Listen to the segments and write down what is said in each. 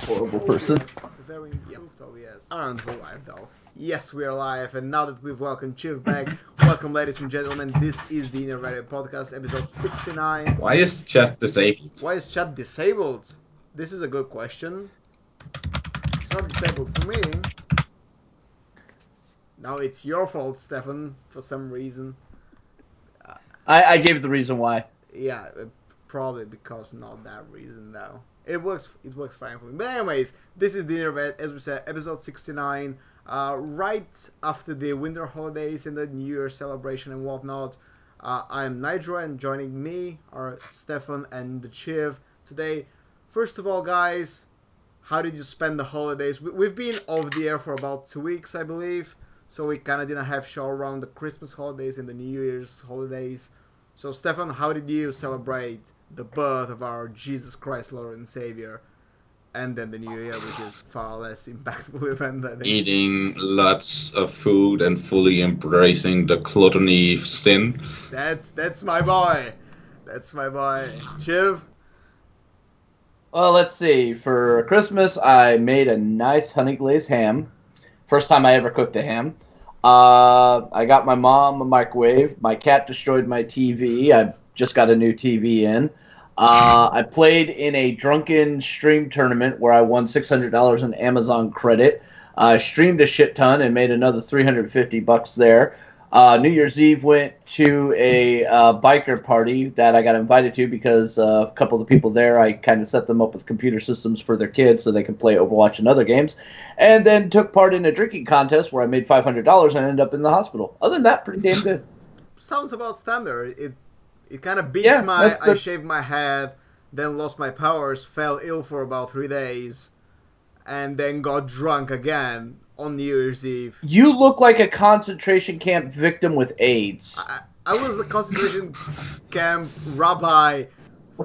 horrible person. Very improved OBS. Aren't we live though? Yes, we are live, and now that we've welcomed Chiv back, welcome ladies and gentlemen, this is the Innervated podcast, episode 69. Why is chat disabled? Why is chat disabled? This is a good question. It's not disabled for me. Now it's your fault, Stefan, for some reason. I gave the reason why. Yeah, probably because not that reason though. It works fine for me. But anyways, this is the Innervated, as we said, episode 69. Right after the winter holidays and the New Year celebration and whatnot. I'm Nigel, and joining me are Stefan and the Chiv today. First of all, guys, how did you spend the holidays? We've been off the air for about 2 weeks, I believe. So we kind of didn't have show around the Christmas holidays and the New Year's holidays. So Stefan, how did you celebrate the birth of our Jesus Christ, Lord and Savior, and then the New Year, which is far less impactful event than Eating lots of food and fully embracing the gluttony sin. That's my boy. That's my boy. Chiv? Well, let's see. For Christmas, I made a nice honey glazed ham. First time I ever cooked a ham. I got my mom a microwave. My cat destroyed my TV. I just got a new TV in. I played in a drunken stream tournament where I won $600 in Amazon credit. I streamed a shit ton and made another $350 there. New Year's Eve went to a biker party that I got invited to because a couple of the people there, I kind of set them up with computer systems for their kids so they can play Overwatch and other games. And then took part in a drinking contest where I made $500 and ended up in the hospital. Other than that, pretty damn good. Sounds about standard. It kind of beats I shaved my head, then lost my powers, fell ill for about 3 days, and then got drunk again on New Year's Eve. You look like a concentration camp victim with AIDS. I was a concentration camp rabbi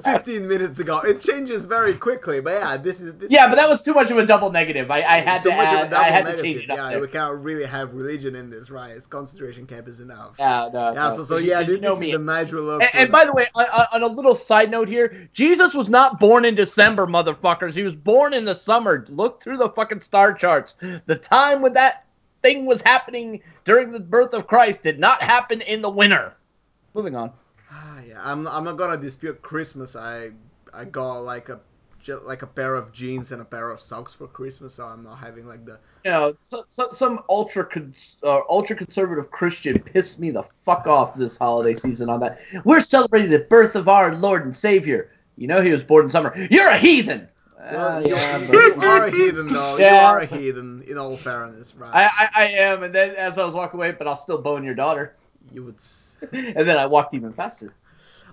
15 minutes ago. It changes very quickly, but yeah, this is... Yeah, but that was too much of a double negative. I had to add, I had to change it up Yeah, there. we can't really have religion in this, right? It's concentration camp is enough. Yeah, no. Yeah, no. so yeah, this is the Nigel look. And by the way, on a little side note here, Jesus was not born in December, motherfuckers. He was born in the summer. Look through the fucking star charts. The time when that thing was happening during the birth of Christ did not happen in the winter. Moving on. Yeah, I'm not gonna dispute Christmas. I got like a pair of jeans and a pair of socks for Christmas, so I'm not having like the... You know, some ultra conservative Christian pissed me the fuck off this holiday season on that. We're celebrating the birth of our Lord and Savior. You know he was born in summer. You're a heathen! Well, you are a heathen, though. Yeah. You are a heathen, in all fairness, right? I am, and then as I was walking away, but I'll still bone your daughter. You would... And then I walked even faster.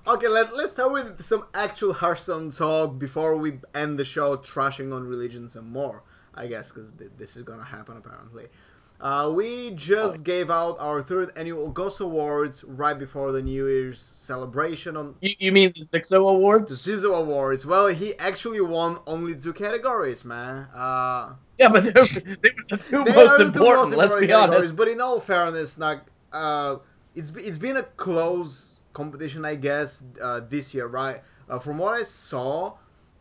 Okay, let's start with some actual Hearthstone talk before we end the show trashing on religion some more, I guess, because this is gonna happen apparently. We just gave out our 3rd annual GosuAwards right before the New Year's celebration on... You mean the Zixo Awards? The GosuAwards. Well, he actually won only 2 categories, man. Yeah, but they were the two most important, let's be honest. But in all fairness, like, it's been a close competition, I guess, this year, right? From what I saw,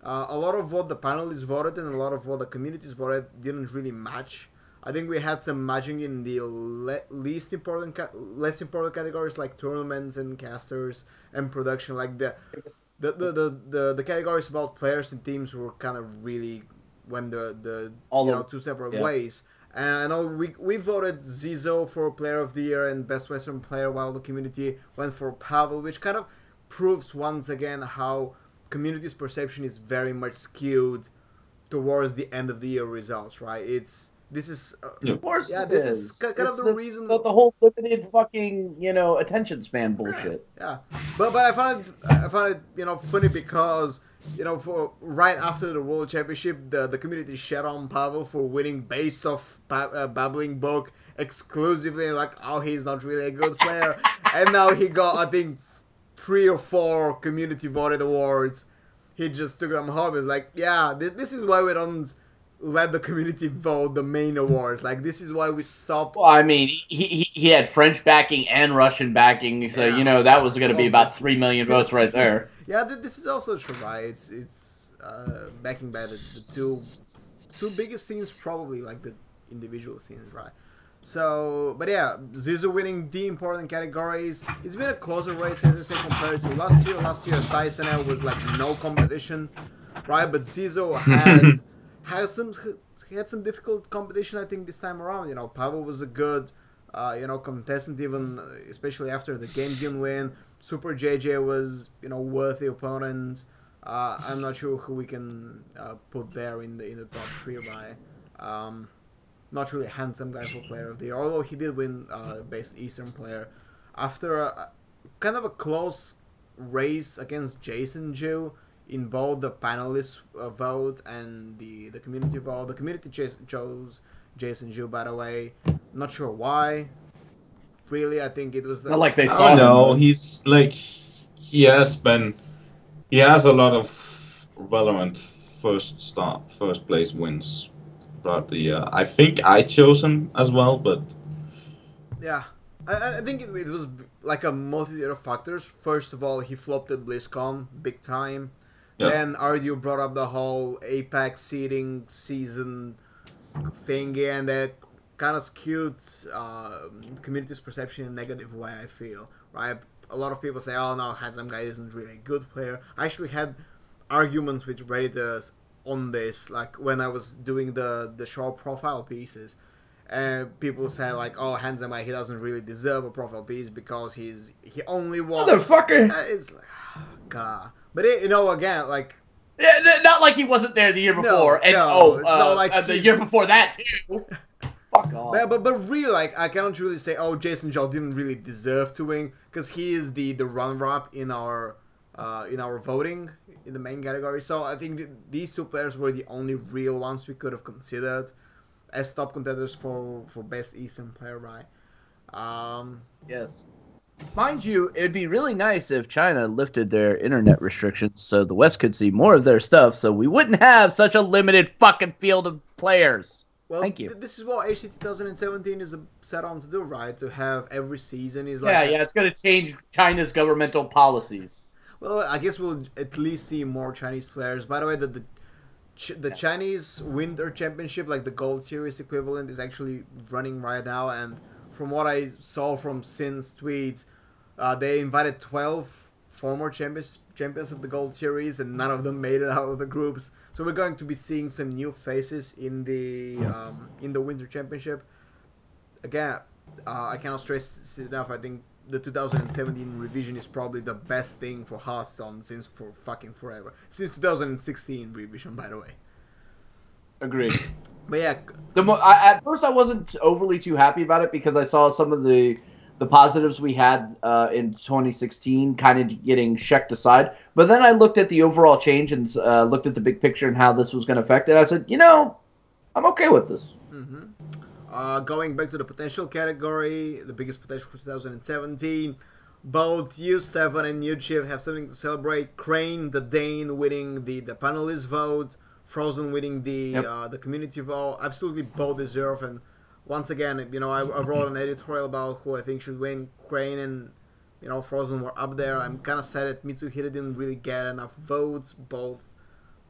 a lot of what the panelists voted and a lot of what the communities voted didn't really match. I think we had some matching in the less important categories like tournaments and casters and production. Like the categories about players and teams were kind of really went the two separate ways. And I know we voted Zizo for Player of the Year and Best Western Player, while the community went for Pavel, which kind of proves once again how community's perception is very much skewed towards the end of the year results, right? This is of course, this is kind of the reason. The whole limited fucking attention span bullshit. Yeah, but I found it funny because. For right after the World Championship, the community shat on Pavel for winning based off Babbling Book exclusively, like, oh, he's not really a good player. And now he got, I think, 3 or 4 community voted awards. He just took them home. It's like, yeah, this is why we don't let the community vote the main awards. Like, this is why we stopped. Well, I mean, he had French backing and Russian backing, so that was going to be about 3 million votes right there. Yeah, this is also true, right? It's backing by the 2 two biggest scenes probably like the individual scenes, right? So, but yeah, Zizo winning the important categories. It's been a closer race, as I say, compared to last year. Last year, Tyson was like no competition, right? But Zizo had some difficult competition, I think, this time around. You know, Pavel was a good, contestant, even especially after the game win. Super JJ was, worthy opponent. I'm not sure who we can put there in the top 3, right? Not really a handsome guy for Player of the Year, although he did win Best Eastern Player after kind of a close race against Jason Jew in both the panelists vote and the community vote. The community chose Jason Jew, by the way. Not sure why. Really, I think it was not like they saw him. No, him. he's like he has a lot of relevant first place wins throughout the year. I think I chose him as well, but yeah, I think it was like a multitude of factors. First of all, he flopped at BlizzCon big time. Yeah. Then Ardu brought up the whole Apex seeding season thingy, and that kind of skewed community's perception in a negative way, I feel, right? A lot of people say, oh no, Handsome Guy isn't really a good player. I actually had arguments with Redditors on this, like when I was doing the show profile pieces, and people say like, oh, Handsome Guy, he doesn't really deserve a profile piece because he only won. Motherfucker! It's like, God. But again, like, yeah, not like he wasn't there the year before, it's not like the year before that too. Fuck off. But really, like, I cannot really say, oh, Jason Joe didn't really deserve to win, because he is the runner-up in our voting in the main category. So I think these two players were the only real ones we could have considered as top contenders for Best Eastern Player, right? Yes. Mind you, it'd be really nice if China lifted their internet restrictions so the West could see more of their stuff, so we wouldn't have such a limited fucking field of players. Well, thank you. This is what HC 2017 is set on to do, right? To have every season is like... Yeah, it's going to change China's governmental policies. Well, I guess we'll at least see more Chinese players. By the way, the Chinese Winter Championship, like the Gold Series equivalent, is actually running right now, and from what I saw from Sin's tweets, they invited 12 former champions of the Gold Series, and none of them made it out of the groups. So we're going to be seeing some new faces in the Winter Championship. Again, I cannot stress this enough. I think the 2017 revision is probably the best thing for Hearthstone for fucking forever. Since 2016 revision, by the way. Agreed. But yeah, at first I wasn't overly too happy about it because I saw some of the positives we had in 2016 kind of getting checked aside. But then I looked at the overall change and looked at the big picture and how this was going to affect it. I said, I'm okay with this. Mm-hmm. Going back to the potential category, the biggest potential for 2017, both you, Stefan, and you, Chiv, have something to celebrate. Crane, the Dane, winning the panelist vote. Frozen winning the community vote. Absolutely both deserve. And once again, I wrote an editorial about who I think should win. Crane and Frozen were up there. I'm kind of sad that Mitsuhira didn't really get enough votes, both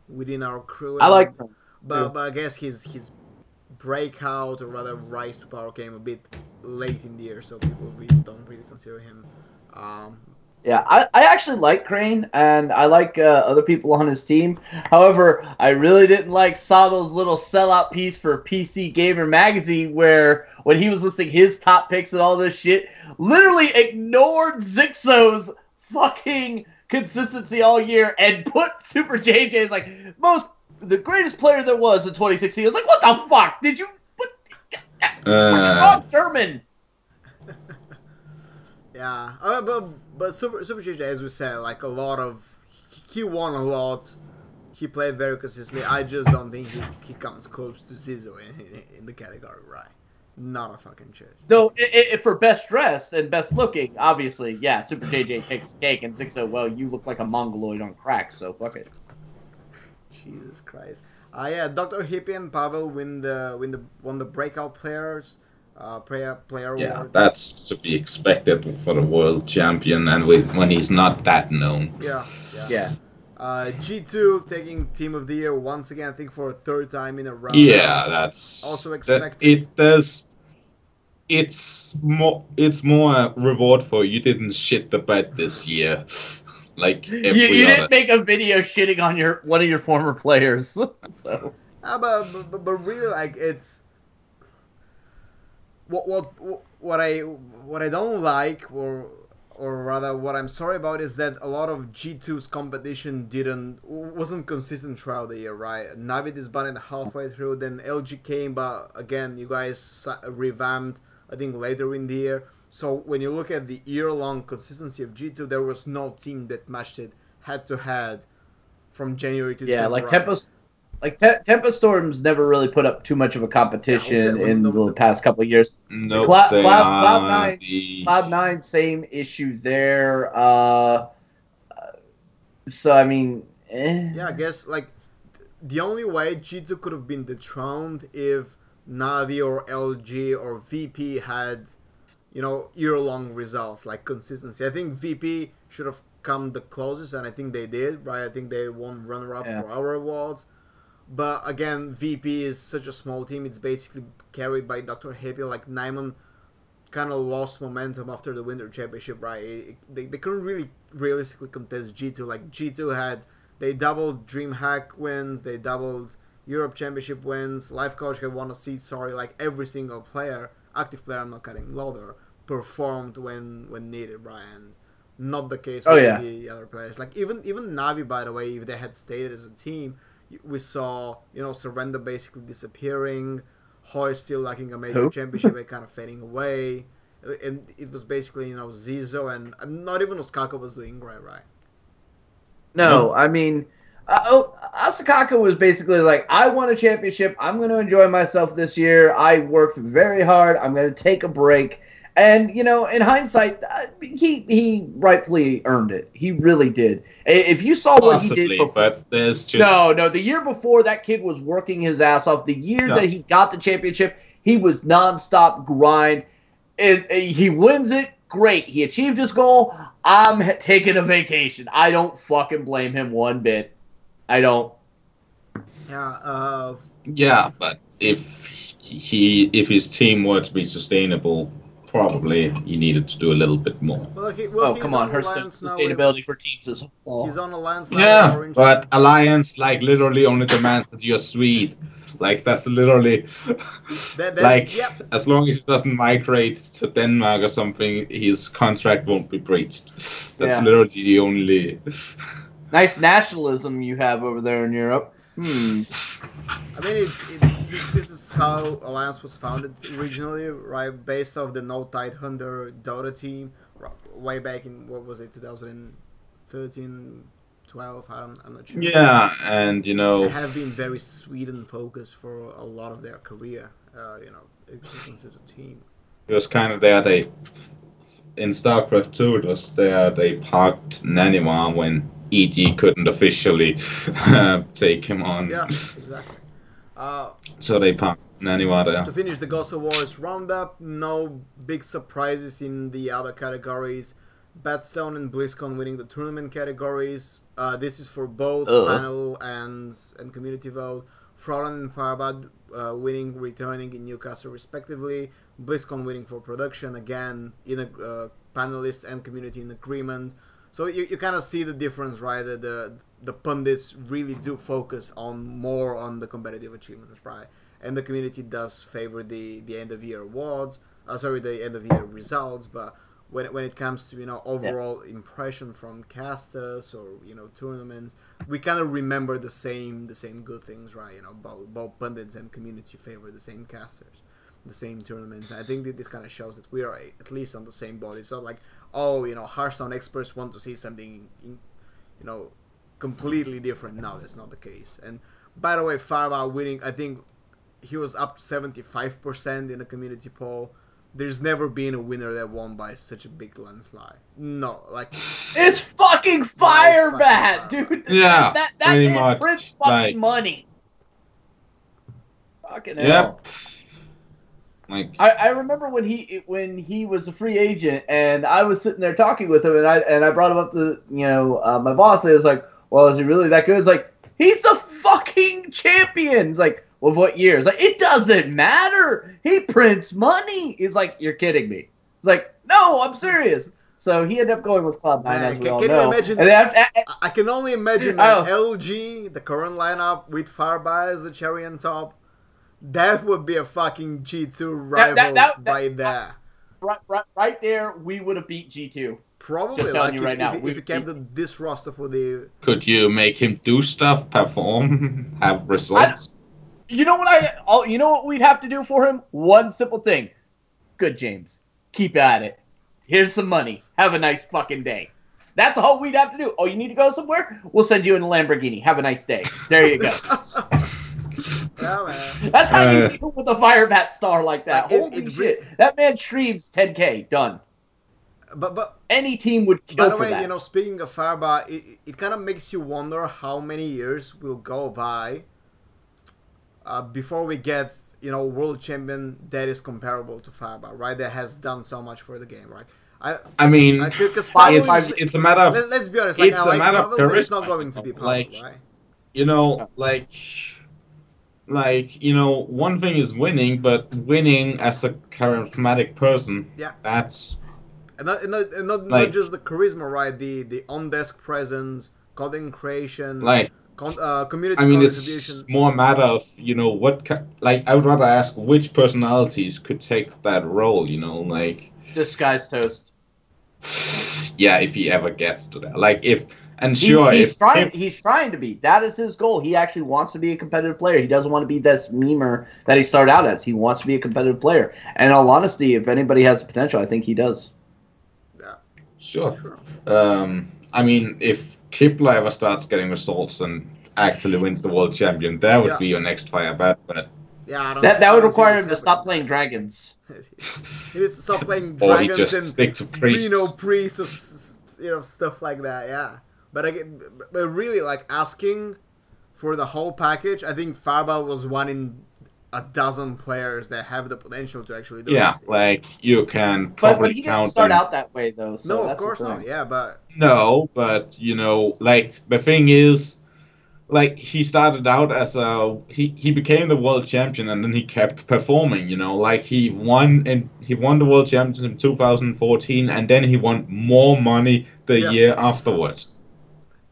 within our crew. I like him. But I guess his breakout, or rather rise to power, came a bit late in the year, so people don't really consider him. Yeah, I actually like Crane, and I like other people on his team. However, I really didn't like Sato's little sellout piece for PC Gamer Magazine, where when he was listing his top picks and all this shit, literally ignored Zixo's fucking consistency all year and put Super JJ as like the greatest player there was in 2016. I was like, what the fuck? Did you... Ron Sherman! Yeah, but Super JJ, as we said, like he won a lot. He played very consistently. I just don't think he comes close to Zizo in the category, right? Not a fucking chance. Though, for best dressed and best looking, obviously, yeah, Super JJ takes cake, and Zixo, well, you look like a mongoloid on crack, so fuck it. Jesus Christ. Yeah, Dr. Hippie and Pavel won the breakout players. Player awards. That's to be expected for the world champion, and when he's not that known. Yeah. G2 taking Team of the Year once again, I think for a third time in a row. Yeah, that's also expected. It's more a reward for you didn't shit the bed this year, like every you other. didn't make a video shitting on one of your former players, so. But really, like, it's what I don't like, or rather what I'm sorry about, is that a lot of G2's competition wasn't consistent throughout the year, right? Navid is banned halfway through, then LG came, but again, you guys revamped, I think, later in the year. So when you look at the year-long consistency of G2, there was no team that matched it head-to-head from January to December. Tempo Storm's never really put up too much of a competition in the past couple of years. No, Cloud9, same issues there. So I mean, yeah, I guess like the only way G2 could have been dethroned if Navi or LG or VP had, year-long results like consistency. I think VP should have come the closest, and I think they did. Right, I think they won runner-up for our awards. But again, VP is such a small team. It's basically carried by Dr. Happy. Like, Naiman kind of lost momentum after the Winter Championship, right? They couldn't really realistically contest G2. Like, G2 they doubled DreamHack wins, they doubled Europe Championship wins, Life Coach had won a seat, like every single player, active player, I'm not cutting louder, performed when needed, right? And not the case with the other players. Like, even Navi, by the way, if they had stayed as a team, we saw, Surrender basically disappearing, Hoy still lacking a major championship and kind of fading away. And it was basically, Zizo and not even Osaka was doing great, right? No, I mean, Asakaka was basically like, I won a championship. I'm going to enjoy myself this year. I worked very hard. I'm going to take a break. And, in hindsight, he rightfully earned it. He really did. If you saw what he did before. But there's just... No, the year before, that kid was working his ass off. The year that he got the championship, he was nonstop grind. He wins it, great. He achieved his goal. I'm taking a vacation. I don't fucking blame him one bit. I don't. Yeah, yeah, but if his team were to be sustainable, probably he needed to do a little bit more. Well, come on, Hearthstone sustainability for teams is all. He's on Alliance now. Yeah, but Alliance literally only demands that you're Swede. Like, that's literally as long as he doesn't migrate to Denmark or something, his contract won't be breached. That's literally the only. Nice nationalism you have over there in Europe. I mean, this is how Alliance was founded originally, right? Based off the No Tidehunter Dota team, way back in, what was it, 2013, 12? I'm not sure. Yeah, and they have been very Sweden focused for a lot of their career. Existence as a team. It was kind of there. In StarCraft 2, it was there. They parked Naniwa when EG couldn't officially take him on. Yeah, exactly. So they parked Naniwa there. To finish the GosuAwards roundup, no big surprises in the other categories. Batstone and BlizzCon winning the tournament categories. This is for both panel and community vote. Frodan and Firebat returning in Newcastle respectively. BlizzCon winning for production, again, in a panelists and community in agreement. So you kind of see the difference, right? The pundits really do focus more on the competitive achievements, right? And the community does favor the end of year awards. The end of year results. But when it comes to overall impression from casters or tournaments, we kind of remember the same good things, right? Both pundits and community favor the same casters, the same tournaments. I think that this kind of shows that we are at least on the same boat. It's not like, Hearthstone experts want to see something, completely different. No, that's not the case. And by the way, Firebat winning, I think he was up 75% in a community poll. There's never been a winner that won by such a big landslide. No, like it's fucking Firebat, dude. Yeah, that man prints fucking money. Fucking hell. Like, I remember when he was a free agent and I was sitting there talking with him and I brought him up to my boss and it was like, well, is he really that good? It's like, he's the fucking champion. It's like, well, what year? It's like, it doesn't matter. He prints money. It's like, you're kidding me. It's like, no, I'm serious. So he ended up going with Cloud9, as we all know. You imagine? I can only imagine LG, the current lineup, with Firebat as the cherry on top. That would be a fucking G2 rival right there. Right there, we would have beat G2. Probably, just like you right now. If you kept this roster for the... Could you make him do stuff, perform, have results? You know what we'd have to do for him? One simple thing. Good, James. Keep at it. Here's some money. Have a nice fucking day. That's all we'd have to do. Oh, you need to go somewhere? We'll send you in a Lamborghini. Have a nice day. There you go. Yeah, man. That's how you deal with a Firebat star like that. Holy shit. That man streams 10K. Done. But any team would kill for that. By the way, you know, speaking of Firebat, it kind of makes you wonder how many years will go by before we get, you know, world champion that is comparable to Firebat, right? That has done so much for the game, right? I mean, it's a matter of... Let's be honest. Like, it's a matter of charisma. It's not going to be Pavel, right? You know, you know, one thing is winning, but winning as a charismatic person, that's... And not just the charisma, right? The on-desk presence, content creation, community contribution. It's more a matter of, you know, I would rather ask which personalities could take that role, you know, like... Disguised Toast. Yeah, if he ever gets to that. Like, he's trying to be. That is his goal. He actually wants to be a competitive player. He doesn't want to be this memer that he started out as. He wants to be a competitive player. And in all honesty, if anybody has the potential, I think he does. Yeah. Sure. I mean, if Kipler ever starts getting results and actually wins the world champion, that would be your next Firebat, but... Yeah, that would require him to stop playing dragons. He needs to stop playing dragons and stick to priests. Reno priests or, you know, stuff like that, yeah. But really, like, asking for the whole package, I think Firebat was one in a dozen players that have the potential to actually do it. Yeah, like, you can probably but he didn't start out that way, though. So no, of course not, yeah, but... No, but, you know, like, the thing is, like, he started out as he became the world champion, and then he kept performing, you know, like, he won the world championship in 2014, and then he won more money the year afterwards.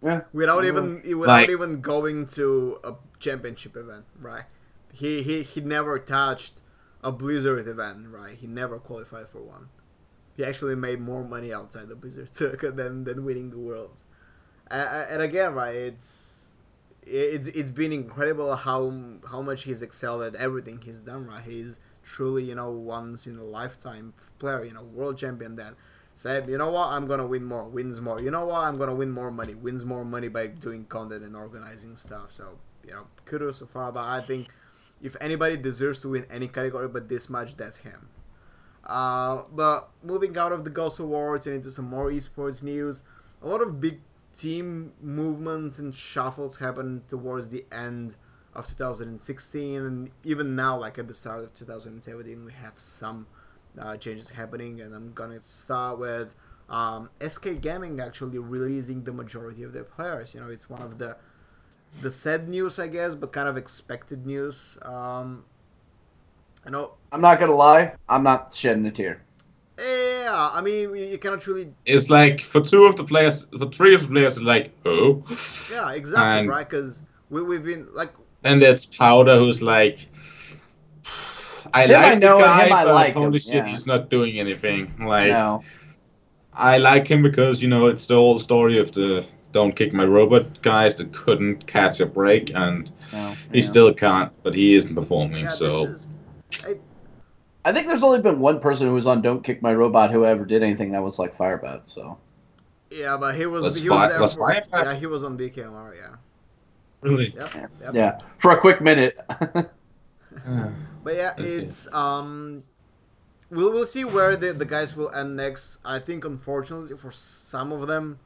Yeah. Without even going to a championship event, right? He never touched a Blizzard event, right? He never qualified for one. He actually made more money outside the Blizzard circuit than winning the Worlds. And again, right, it's been incredible how much he's excelled at everything he's done, right? He's truly, you know, once in a lifetime player, you know, world champion that said, you know what, I'm gonna win more, wins more. You know what, I'm gonna win more money, wins more money by doing content and organizing stuff. So, you know, kudos so far. But I think if anybody deserves to win any category but this much, that's him. But moving out of the GosuAwards and into some more esports news, a lot of big team movements and shuffles happened towards the end of 2016, and even now, like at the start of 2017, we have some changes happening. And I'm gonna start with SK Gaming actually releasing the majority of their players. You know, it's one of the sad news, I guess, but kind of expected news. I know. I'm not gonna lie, I'm not shedding a tear. Yeah, I mean, you cannot really... It's like, for three of the players, it's like, oh. Yeah, exactly, right? Because we've been, like... And it's Powder, who's like... I like the guy, but holy shit, he's not doing anything. Like, no. I like him because, you know, it's the old story of the don't kick my robot guys that couldn't catch a break, and he still can't, but he isn't performing, so... I think there's only been one person who was on Don't Kick My Robot who ever did anything that was like Firebat, so... Yeah, but he was there for... Yeah, he was on DKMR, yeah. Really? Yep. Yeah, for a quick minute. But yeah, it's... We'll see where the guys will end next. I think, unfortunately, for some of them,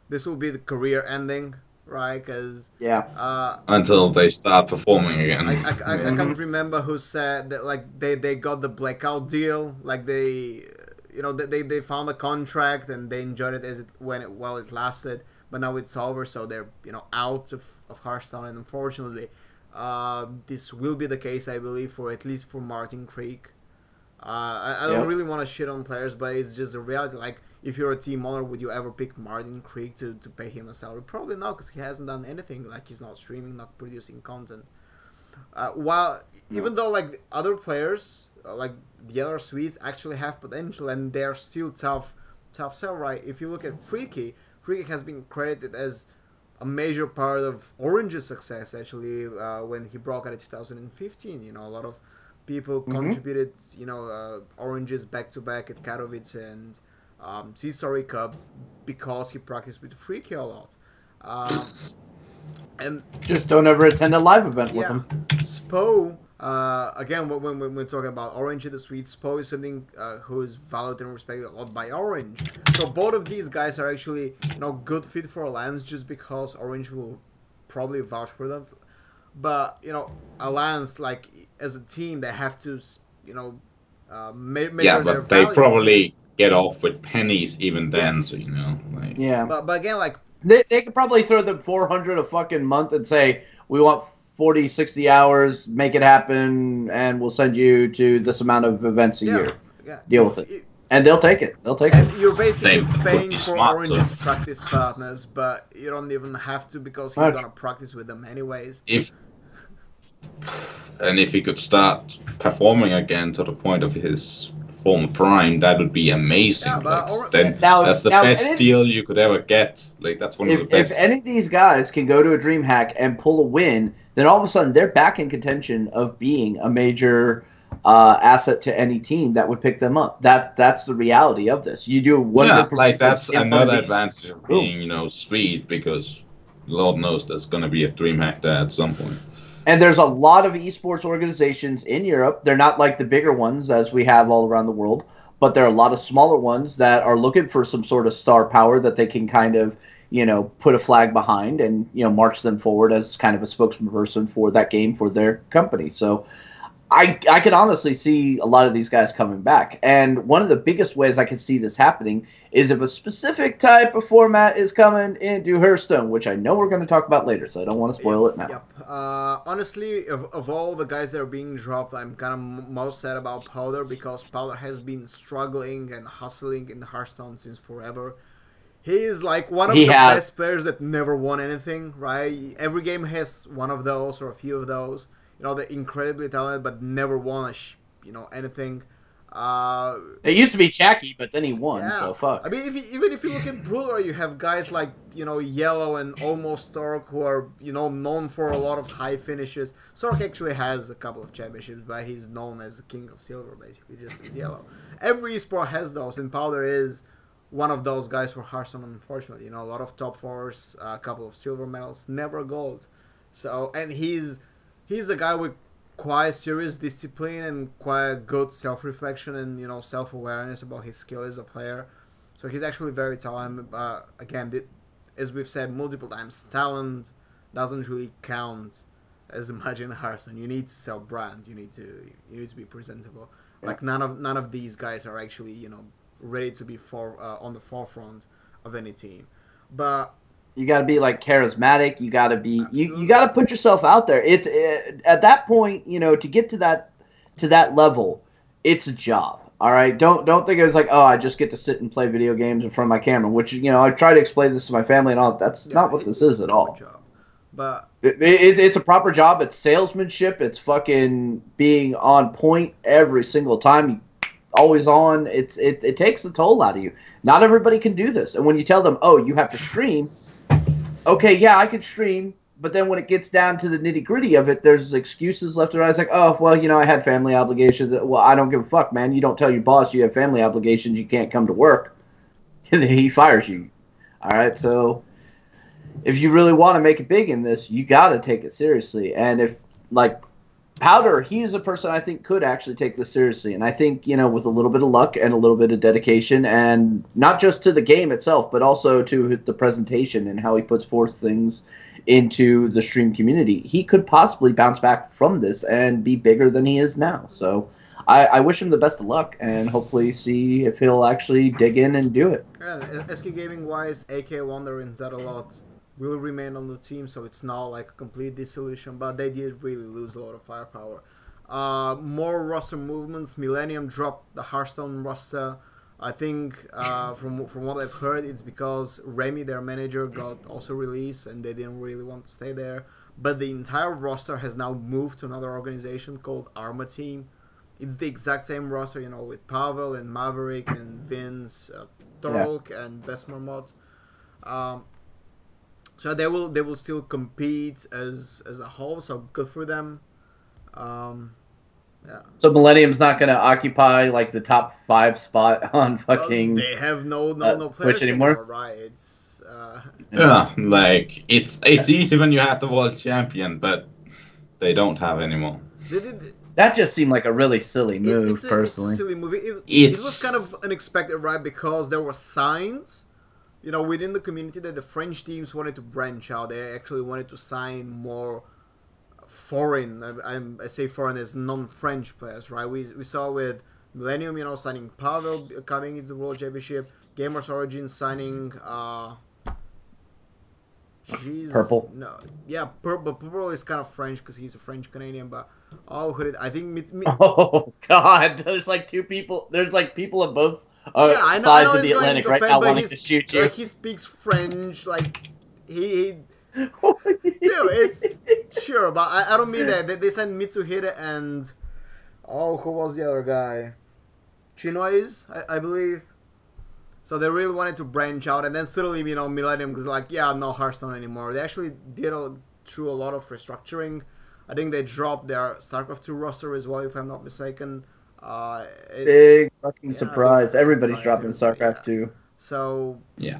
this will be the career ending, right? Because... Yeah. Until they start performing again. I can't remember who said that, like, they got the blackout deal. Like, they... You know, they found a contract and they enjoyed it while it lasted. but now it's over, so they're out of Hearthstone, and unfortunately, this will be the case, I believe, for at least for Martin Creek. I don't really want to shit on players, but it's just a reality. Like, if you're a team owner, would you ever pick Martin Creek to pay him a salary? Probably not, because he hasn't done anything. Like, he's not streaming, not producing content. Even though like other players, like the other suites, actually have potential and they're still tough sell, right? If you look at Freaky has been credited as a major part of Orange's success, actually, when he broke out in 2015. A lot of people contributed, Oranges back-to-back at Katowice and Sea-Story Cup because he practiced with Freaky a lot. And just don't ever attend a live event with him. Spo, again, when we're talking about Orange in the suite, Spo is something who is valued and respected a lot by Orange. So both of these guys are actually, good fit for Alliance, just because Orange will probably vouch for them. But Alliance, like as a team, they have to, measure their but value. they probably get off with pennies even then. So But again, like. They could probably throw them 400 a fucking month and say, we want 40, 60 hours, make it happen, and we'll send you to this amount of events a year. Yeah. Deal with it. And they'll take it. They'll take it. You're basically paying for Orange's practice partners, but you don't even have to, because he's going to practice with them anyways. If he could start performing again to the point of his former prime, that would be amazing. That's the best deal you could ever get. Like, that's one of the best. If any of these guys can go to a DreamHack and pull a win, then all of a sudden they're back in contention of being a major asset to any team that would pick them up. That's the reality of this. You do 100%. Like, that's another advantage of being, sweet, because Lord knows there's going to be a DreamHack there at some point. And there's a lot of esports organizations in Europe. They're not like the bigger ones as we have all around the world, but there are a lot of smaller ones that are looking for some sort of star power that they can kind of, put a flag behind and, march them forward as kind of a spokesperson for that game for their company. So I could honestly see a lot of these guys coming back. And one of the biggest ways I can see this happening is if a specific type of format is coming into Hearthstone, which I know we're going to talk about later, so I don't want to spoil it now. Yep. Honestly, of all the guys that are being dropped, I'm kind of most sad about Powder, because Powder has been struggling and hustling in Hearthstone since forever. He is like one of the best players that never won anything, right? Every game has one of those or a few of those. They're incredibly talented, but never won anything. It used to be Jackie, but then he won, so fuck. I mean, even if you look at Brawler, you have guys like, Yellow and Almost Stork, who are, known for a lot of high finishes. Stork actually has a couple of championships, but he's known as the King of Silver, basically, just as Yellow. Every esport has those, and Powder is one of those guys for Hearthstone, unfortunately. A lot of top fours, a couple of silver medals, never gold. So, and he's a guy with quite serious discipline and quite good self-reflection and, self-awareness about his skill as a player. So he's actually very talented. Again, as we've said multiple times, talent doesn't really count as much in Hearthstone. You need to sell brand. You need to be presentable. Yeah. Like none of these guys are actually ready to be on the forefront of any team. But you got to be like charismatic. You got to be you got to put yourself out there. It's at that point, to get to that level, it's a job. All right, don't think it's like, oh, I just get to sit and play video games in front of my camera. Which I try to explain this to my family and all. That's not what this is at all. Job. But it's a proper job. It's salesmanship. It's fucking being on point every single time. You always on. It takes the toll out of you. Not everybody can do this. And when you tell them, oh, you have to stream. Okay, yeah, I could stream, but then when it gets down to the nitty-gritty of it, there's excuses left and right. It's like, oh, well, I had family obligations. Well, I don't give a fuck, man. You don't tell your boss you have family obligations, you can't come to work. He fires you. All right, so if you really want to make it big in this, you got to take it seriously. And if, like, Powder, he's a person I think could actually take this seriously. And I think, with a little bit of luck and a little bit of dedication, and not just to the game itself, but also to the presentation and how he puts forth things into the stream community, he could possibly bounce back from this and be bigger than he is now. So I wish him the best of luck, and hopefully see if he'll actually dig in and do it. And SK Gaming wise, AK Wonder and Zetalot will remain on the team, so it's not like a complete dissolution, but they did really lose a lot of firepower. More roster movements. Millennium dropped the Hearthstone roster. I think from what I've heard, it's because Remy, their manager, got also released and they didn't really want to stay there. But the entire roster has now moved to another organization called Arma Team. It's the exact same roster, you know, with Pavel and Maverick and Vince, Torlk and Besmar Mods. So they will still compete as a whole. So good for them. Yeah. So Millennium's not going to occupy like the top 5 spot on fucking. They have no players Twitch anymore, right? It's yeah, like it's easy when you have the world champion, but they don't have anymore. That just seemed like a really silly move, personally. It's a silly move. It was kind of unexpected, right? Because there were signs, you know, within the community that the French teams wanted to branch out. They actually wanted to sign more foreign, I say foreign as non-French players, right? We saw with Millennium, you know, signing Pavel coming into the World Championship, Gamers Origin signing Purple. No, yeah, Purple is kind of French because he's a French Canadian, but I think oh god, there's like two people. There's like people of both sides of the Atlantic right now wanting to shoot you. Like he speaks French, like he you know, it's sure, but I don't mean that. They signed Mitsuhide and who was the other guy? Chinoise, I believe. So they really wanted to branch out, and then suddenly, you know, Millennium was like, yeah, no Hearthstone anymore. They actually did through a lot of restructuring. I think they dropped their StarCraft 2 roster as well, if I'm not mistaken. Big fucking surprise. Everybody's dropping StarCraft 2. So, yeah.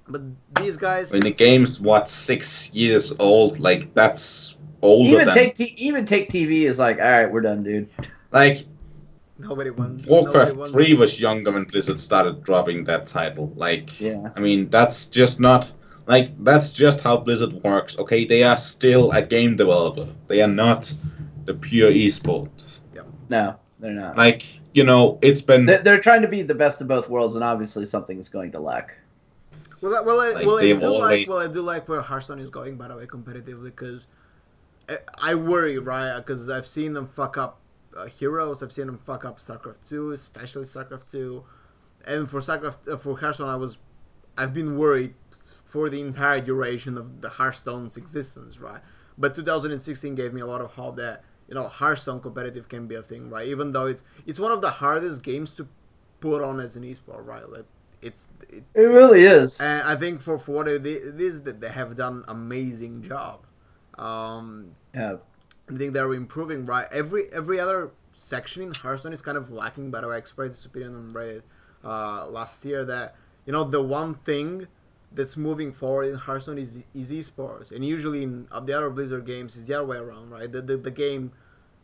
But these guys... When the game's, 6 years old, like, that's older even Take TV is like, alright, we're done, dude. Like... Nobody wants. Warcraft 3 was younger when Blizzard started dropping that title. Like, yeah. I mean, that's just not... Like, that's just how Blizzard works. Okay, they are still a game developer. They are not the pure esport. Yeah. No, they're not. Like, you know, it's been... They're trying to be the best of both worlds, and obviously something is going to lack. I do like where Hearthstone is going, by the way, competitively, because I worry, right? Because I've seen them fuck up Heroes, I've seen them fuck up StarCraft 2, especially StarCraft 2, and for Hearthstone, I've been worried for the entire duration of the Hearthstone's existence, right? But 2016 gave me a lot of hope that, you know, Hearthstone competitive can be a thing, right? Even though it's one of the hardest games to put on as an esport, right? Like, it really is. And I think for what it is, that they have done an amazing job. Yeah. I think they're improving, right? Every other section in Hearthstone is kind of lacking. By the way, I expressed this opinion on Reddit last year that, you know, the one thing that's moving forward in Hearthstone is esports, and usually in the other Blizzard games is the other way around, right? The game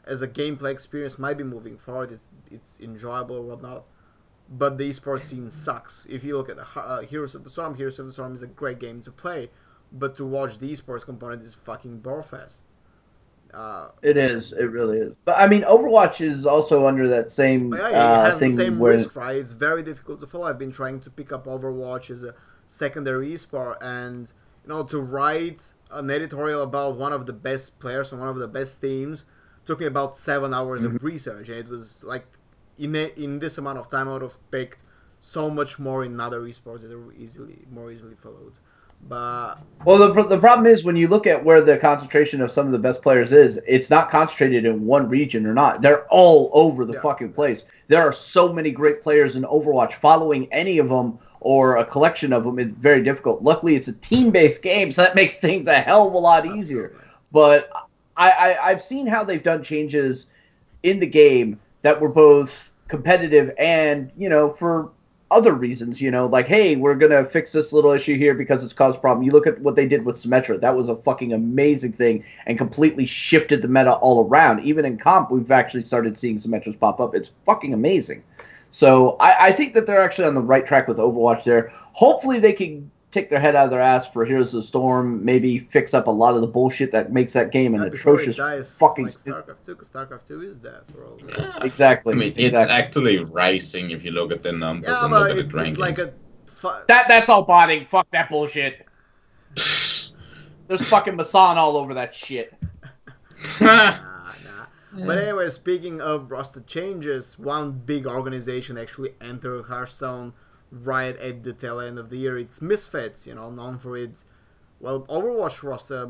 as a gameplay experience might be moving forward. It's enjoyable or whatnot, but the esports scene sucks. If you look at the Heroes of the Storm is a great game to play, but to watch the esports component is fucking bore fest. It is. It really is. But I mean, Overwatch is also under that same it has thing. The same risk, right? It's very difficult to follow. I've been trying to pick up Overwatch as a secondary esport, and you know, to write an editorial about one of the best players on one of the best teams took me about 7 hours of research, and it was like in this amount of time I would have picked so much more in other esports that are more easily followed. But well, the problem is when you look at where the concentration of some of the best players is, it's not concentrated in one region or not. They're all over the fucking place. There are so many great players in Overwatch. Following any of them or a collection of them is very difficult. Luckily, it's a team-based game, so that makes things a hell of a lot easier. But I've seen how they've done changes in the game that were both competitive and, you know, for other reasons, you know, like, hey, we're going to fix this little issue here because it's caused a problem. You look at what they did with Symmetra. That was a fucking amazing thing and completely shifted the meta all around. Even in comp, we've actually started seeing Symmetras pop up. It's fucking amazing. So I think that they're actually on the right track with Overwatch there. Hopefully they can take their head out of their ass for Heroes of the Storm, maybe fix up a lot of the bullshit that makes that game an atrocious fucking... Like StarCraft 2, because StarCraft 2 is there for all that. Yeah. Exactly. I mean, it's actually rising if you look at the numbers and look at the rankings. It's like a... That's all botting. Fuck that bullshit. There's fucking Masan all over that shit. Nah. But anyway, speaking of roster changes, one big organization actually entered Hearthstone right at the tail end of the year. It's Misfits, known for its, Overwatch roster,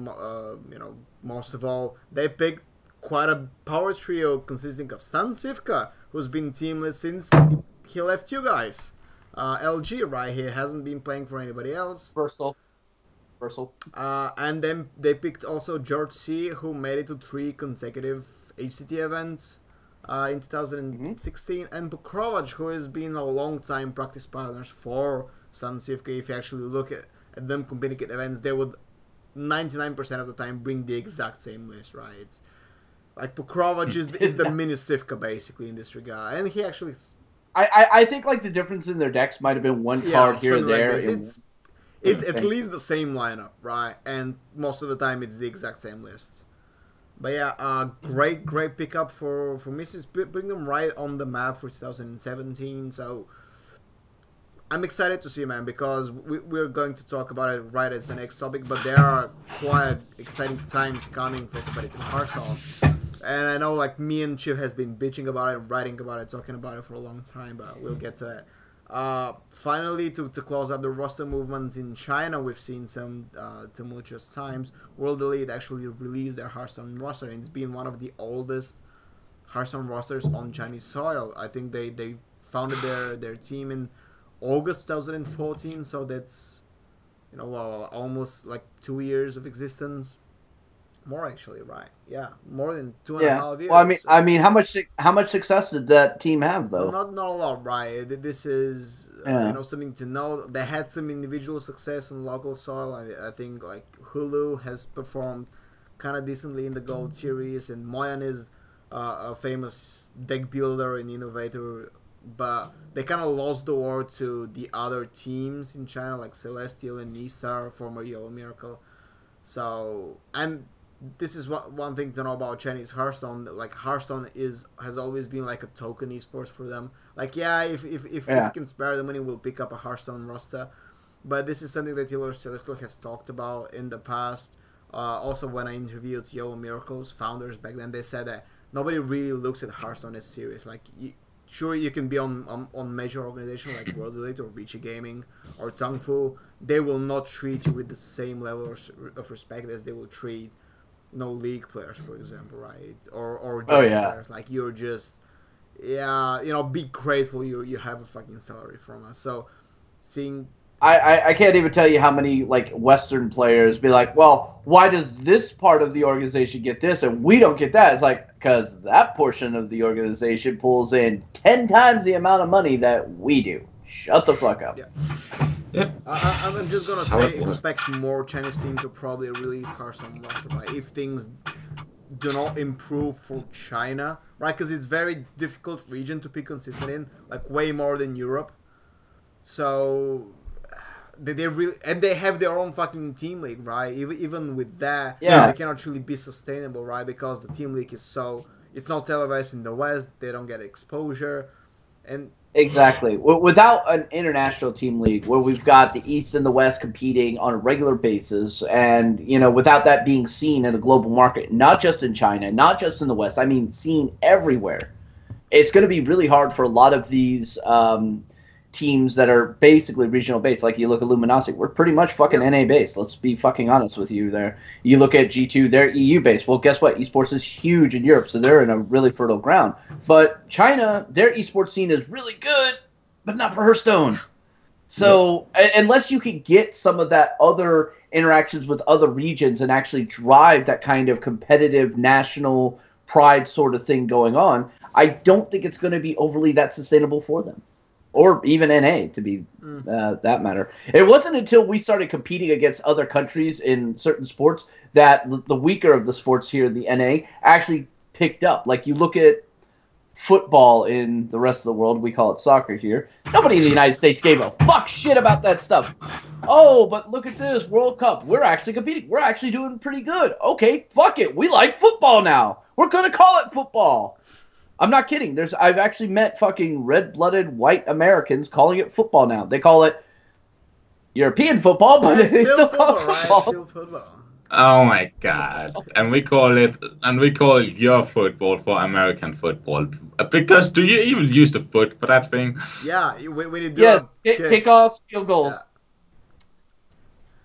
most of all. They picked quite a power trio consisting of Stan Cifka, who's been teamless since he left you guys. LG, right? He hasn't been playing for anybody else. Versal. And then they picked also George C, who made it to 3 consecutive HCT events in 2016, and Bukrovac, who has been a long time practice partners for Stan Cifka. If you actually look at them competing at events, they would 99% of the time bring the exact same list, right? It's like Bukrovac is the mini Cifka basically in this regard, and he actually... I think like the difference in their decks might have been one card here and there. Like it's at least the same lineup, right? And most of the time it's the exact same lists. But yeah, great pickup for Misfits. Bring them right on the map for 2017. So I'm excited to see, man, because we're going to talk about it right as the next topic. But there are quite exciting times coming for competitive Hearthstone. And I know, like, me and Chiv has been bitching about it, writing about it, talking about it for a long time, but we'll get to it. Finally, to close up the roster movements in China, we've seen some tumultuous times. World Elite actually released their Hearthstone roster, and it's been one of the oldest Hearthstone rosters on Chinese soil. I think they founded their team in August 2014, so that's almost like 2 years of existence. More actually, right? Yeah, more than 2.5 years. Well, I mean, how much success did that team have though? Well, not a lot, right? This is something to know. They had some individual success on local soil. I think like Hulu has performed kind of decently in the Gold Series, and Moyan is a famous deck builder and innovator. But they kind of lost the war to the other teams in China, like Celestial and Nistar, former Yellow Miracle. So, and this is one thing to know about Chinese Hearthstone. Like, Hearthstone has always been like a token esports for them. Like, if we can spare the money, we'll pick up a Hearthstone roster. But this is something that Celestial has talked about in the past. Also, when I interviewed Yellow Miracle's founders back then, they said that nobody really looks at Hearthstone as serious. Like, sure, you can be on major organizations like World Elite or Vichy Gaming or Tangfu. They will not treat you with the same level of respect as they will treat league players, for example, right? Or players. Like, you're just be grateful you have a fucking salary from us. So seeing I can't even tell you how many like Western players be like, well, why does this part of the organization get this and we don't get that? It's like, because that portion of the organization pulls in 10 times the amount of money that we do. Shut the fuck up. Yeah. I'm just gonna say, expect more Chinese teams to probably release Hearthstone roster, right? If things do not improve for China, right? Because it's very difficult region to be consistent in, like way more than Europe. So they really, and they have their own fucking team league, right? Even with that, they cannot really be sustainable, right? Because the team league is it's not televised in the West. They don't get exposure, and exactly. Without an international team league where we've got the East and the West competing on a regular basis, and without that being seen in a global market, not just in China, not just in the West, I mean seen everywhere, it's going to be really hard for a lot of these teams that are basically regional based. Like, you look at Luminosity, we're pretty much fucking NA based. Let's be fucking honest with you there. You look at G2, they're EU based. Well, guess what? Esports is huge in Europe, so they're in a really fertile ground. But China, their esports scene is really good, but not for Hearthstone. So unless you can get some of that other interactions with other regions and actually drive that kind of competitive national pride sort of thing going on, I don't think it's going to be overly that sustainable for them. Or even NA, to be that matter. It wasn't until we started competing against other countries in certain sports that the weaker of the sports here, the NA, actually picked up. Like, you look at football in the rest of the world. We call it soccer here. Nobody in the United States gave a fuck shit about that stuff. Oh, but look at this World Cup. We're actually competing. We're actually doing pretty good. Okay, fuck it. We like football now. We're gonna call it football. I'm not kidding. I've actually met fucking red-blooded white Americans calling it football now. They call it European football, but they still call it football. Right? Still football. Oh my god! And we call it your football for American football. Because do you even use the foot for that thing? Yeah, when you do kickoffs, field goals,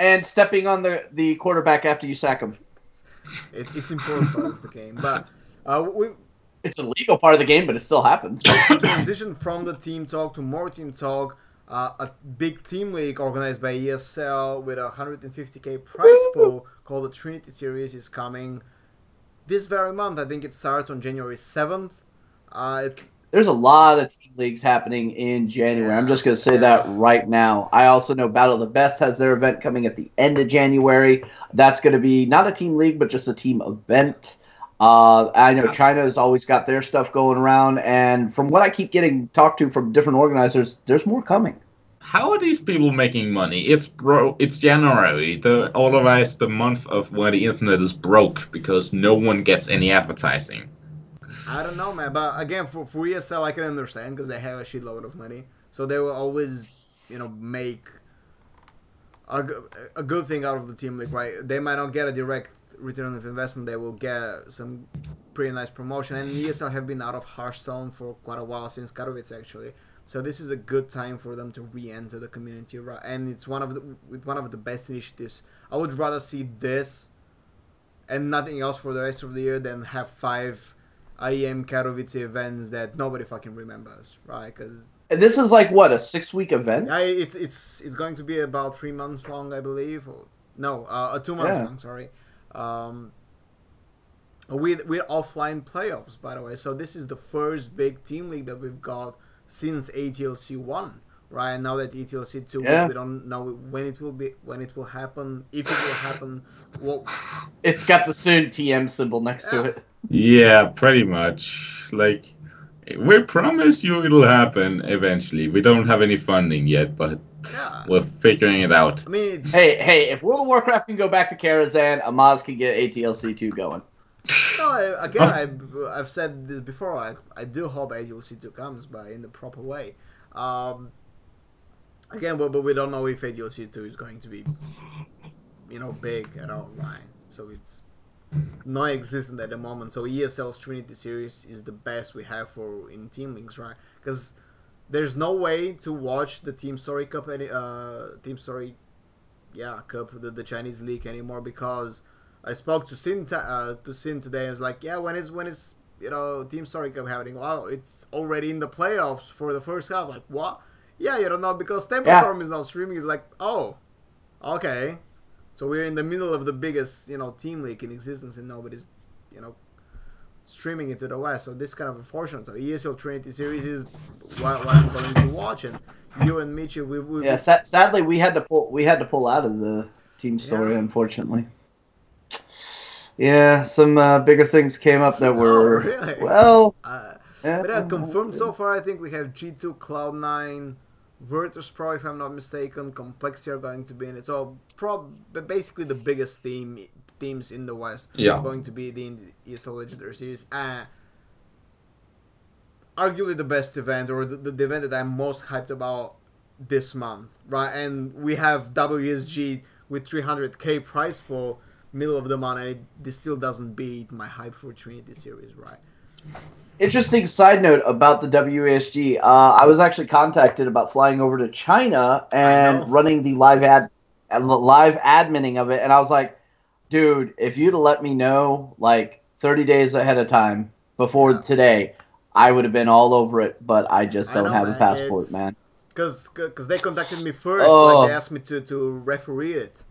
and stepping on the quarterback after you sack him. It's important part of the game, but it's a legal part of the game, but it still happens. To transition from the team talk to more team talk. A big team league organized by ESL with a 150k prize pool called the Trinity Series is coming this very month. I think it starts on January 7th. There's a lot of team leagues happening in January. I'm just going to say that right now. I also know Battle of the Best has their event coming at the end of January. That's going to be not a team league, but just a team event. I know China has always got their stuff going around, and from what I keep getting talked to from different organizers, there's more coming. How are these people making money? It's January, otherwise the month of where the internet is broke because no one gets any advertising. I don't know, man, but again, for ESL, I can understand because they have a shitload of money, so they will always, make a good thing out of the team league, right? They might not get a direct return of investment, they will get some pretty nice promotion, and ESL have been out of Hearthstone for quite a while, since Katowice actually, so this is a good time for them to re-enter the community, right? And it's one of the best initiatives. I would rather see this and nothing else for the rest of the year than have 5 IEM Katowice events that nobody fucking remembers, right? Because this is like what, a 6-week event? It's going to be about 3 months long, I believe. No, 2 months long. Sorry. With offline playoffs, by the way. So this is the first big team league that we've got since ATLC 1, right? And now that ATLC 2, we don't know when it will happen, if it will happen. It's got the soon TM symbol next to it. Yeah, pretty much. Like, we promise you it'll happen eventually. We don't have any funding yet, but we're figuring it out. I mean, hey, if World of Warcraft can go back to Karazhan, Amaz can get ATLC 2 going. No, again, I've said this before. I do hope ATLC 2 comes, but in the proper way. Again, but we don't know if ATLC 2 is going to be, big at all, right? So it's non-existent at the moment. So ESL's Trinity Series is the best we have in team leagues, right? Because there's no way to watch the Team Story Cup, Cup, the Chinese League anymore, because I spoke to Sin today and was like, yeah, when is Team Story Cup happening? Oh, it's already in the playoffs for the first half. Like, what? Yeah, you don't know, because Temperstorm is not streaming. It's like, oh, okay. So we're in the middle of the biggest, team league in existence, and nobody's, streaming it to the West. So this is kind of unfortunate. So ESL Trinity Series is what I'm going to watch, and you and Michi, sadly we had to pull out of the Team Story, unfortunately. Yeah, some bigger things came up that were but confirmed so far. I think we have G2, Cloud9, Virtus Pro, if I'm not mistaken. Complexity are going to be in it. So basically the biggest teams in the West are going to be the ESL Legendary Series. Arguably the best event, or the event that I'm most hyped about this month, right? And we have WSG with 300k prize pool middle of the month, and this still doesn't beat my hype for Trinity Series, right? Interesting side note about the WSG. I was actually contacted about flying over to China and running the live adminning of it, and I was like, dude, if you'd have let me know like 30 days ahead of time before today, I would have been all over it, but I just don't have a passport, man. Because they contacted me first, like they asked me to referee it,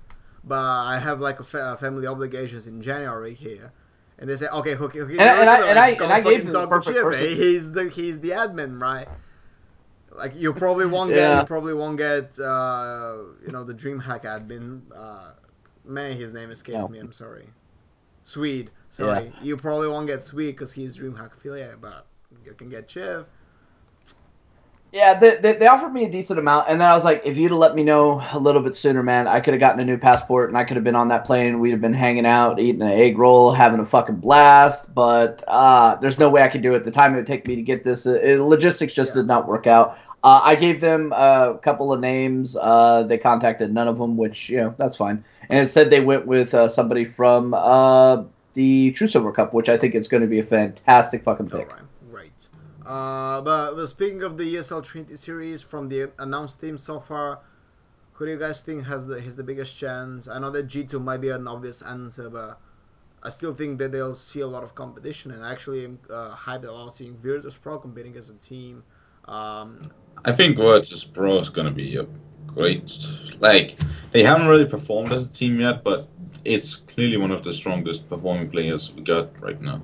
but I have like a family obligations in January here. And they say, okay, and I gave him the perfect Chiv. He's the admin, right? Like you probably won't get the DreamHack admin. Man, his name escapes me. I'm sorry. Swede. Sorry, you probably won't get Swede because he's DreamHack affiliate, but you can get Chiv. Yeah, they offered me a decent amount, and then I was like, if you'd have let me know a little bit sooner, man, I could have gotten a new passport, and I could have been on that plane. We'd have been hanging out, eating an egg roll, having a fucking blast. But there's no way I could do it. The time it would take me to get this, logistics just did not work out. I gave them a couple of names. They contacted none of them, which, that's fine. And it said they went with somebody from the True Silver Cup, which I think is going to be a fantastic fucking pick. All right. But speaking of the ESL Trinity Series, from the announced team so far, who do you guys think has the biggest chance? I know that G2 might be an obvious answer, but I still think that they'll see a lot of competition, and actually am hyped about seeing Virtus Pro competing as a team. I think Virtus Pro is going to be a great... Like, they haven't really performed as a team yet, but it's clearly one of the strongest performing players we got right now.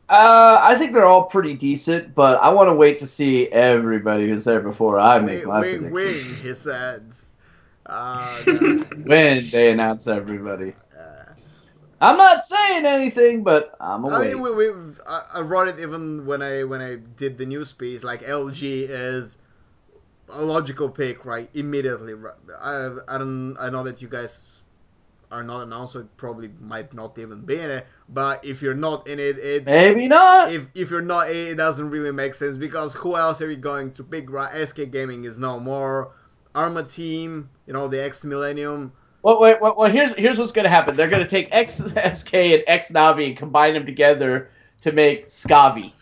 I think they're all pretty decent, but I want to wait to see everybody who's there before I make my prediction. Wing, he said. When they announce everybody. I'm not saying anything, but I'm away. I mean, I wrote it even when I did the news piece. Like, LG is a logical pick, right? Immediately. I know that you guys are not announced, so it probably might not even be in it. But if you're not in it, it's... Maybe not! If you're not in it, it doesn't really make sense, because who else are you going to pick, right? SK Gaming is no more. Arma Team, the X Millennium. Well, here's what's going to happen. They're going to take SK and X Navi and combine them together to make Skavi.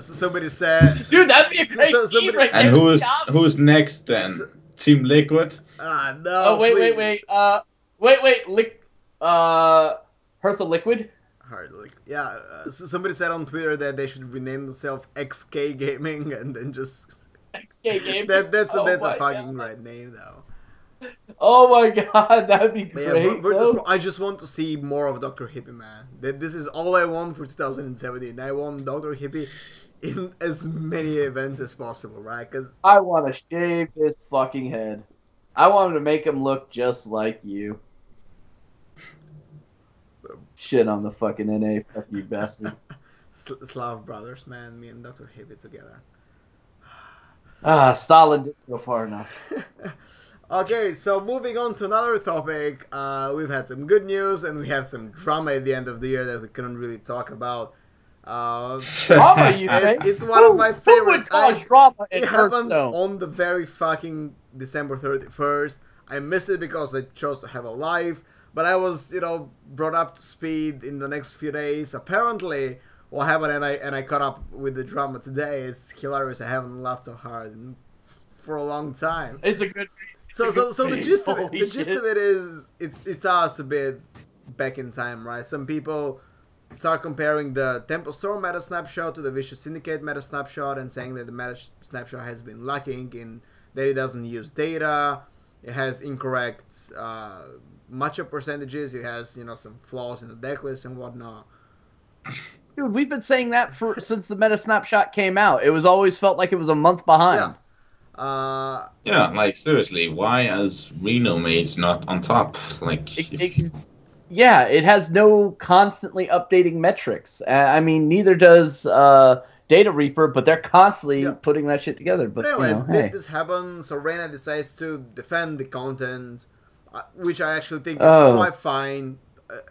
Somebody said... Dude, that'd be a great team right there. And who's next then? Team Liquid? No, oh, wait. Hearth of Liquid? Yeah, somebody said on Twitter that they should rename themselves XK Gaming and then just... XK Gaming? That's a fucking right name, though. Oh my god, that'd be great. Yeah, I just want to see more of Dr. Hippie, man. This is all I want for 2017. I want Dr. Hippie in as many events as possible, right? Because I want to shave his fucking head. I want to make him look just like you. Shit on the fucking NA, fuck you bastard. Slav brothers, man. Me and Dr. Hippie together. Stalin didn't go far enough. Okay, so moving on to another topic, we've had some good news and we have some drama at the end of the year that we couldn't really talk about. Drama, you think? It's one of my favorites. Drama it happened on the very fucking December 31st. I missed it because I chose to have a life, but I was, brought up to speed in the next few days. Apparently, what happened, and I caught up with the drama today. It's hilarious. I haven't laughed so hard for a long time. It's a good. So the gist of it is it's us a bit back in time, right? Some people start comparing the Temple Storm meta snapshot to the Vicious Syndicate meta snapshot and saying that the meta snapshot has been lacking in that it doesn't use data, it has incorrect matchup percentages, it has some flaws in the deck list and whatnot. Dude, we've been saying that since the meta snapshot came out. It was always felt like it was a month behind. Yeah. Like seriously, why is Reno Mage not on top? Like, yeah, it has no constantly updating metrics. I mean, neither does Data Reaper, but they're constantly putting that shit together. But anyways, this happens. So Reyna decides to defend the content, which I actually think is quite fine.